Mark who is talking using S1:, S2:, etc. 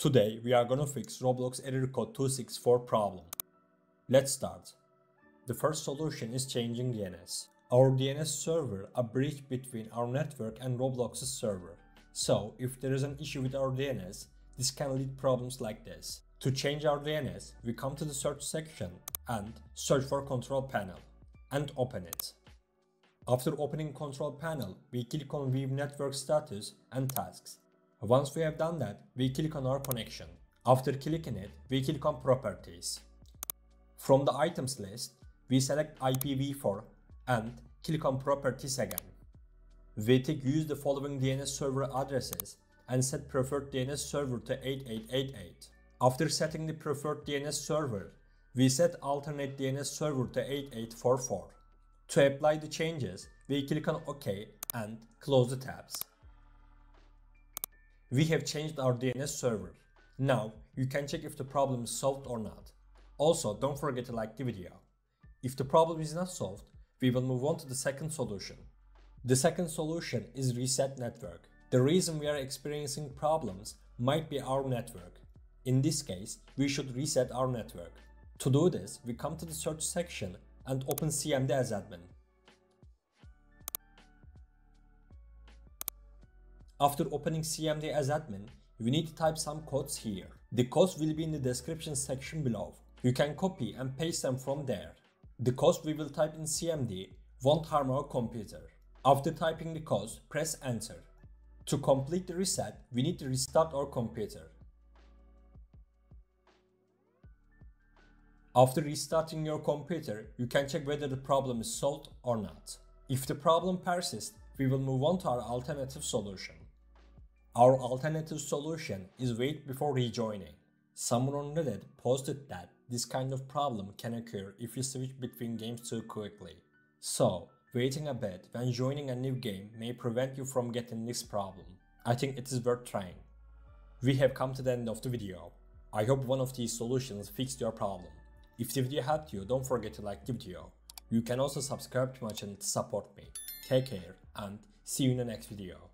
S1: Today we are gonna fix Roblox error code 264 problem. Let's start. The first solution is changing DNS. Our DNS server a bridge between our network and Roblox's server. So if there is an issue with our DNS, this can lead problems like this. To change our DNS, we come to the search section and search for control panel and open it. After opening control panel, we click on view network status and tasks. Once we have done that, we click on our connection. After clicking it, we click on properties. From the items list, we select IPv4 and click on properties again. We tick use the following DNS server addresses and set preferred DNS server to 8888. After setting the preferred DNS server, we set alternate DNS server to 8844. To apply the changes, we click on OK and close the tabs. We have changed our DNS server. Now you can check if the problem is solved or not. Also, don't forget to like the video. If the problem is not solved, we will move on to the second solution. The second solution is reset network. The reason we are experiencing problems might be our network. In this case, we should reset our network. To do this, we come to the search section and open CMD as admin. After opening CMD as admin, we need to type some codes here. The codes will be in the description section below. You can copy and paste them from there. The codes we will type in CMD won't harm our computer. After typing the codes, press enter. To complete the reset, we need to restart our computer. After restarting your computer, you can check whether the problem is solved or not. If the problem persists, we will move on to our alternative solution. Our alternative solution is wait before rejoining. Someone on Reddit posted that this kind of problem can occur if you switch between games too quickly. So, waiting a bit when joining a new game may prevent you from getting this problem. I think it is worth trying. We have come to the end of the video. I hope one of these solutions fixed your problem. If the video helped you, don't forget to like the video. You can also subscribe to my channel to support me. Take care and see you in the next video.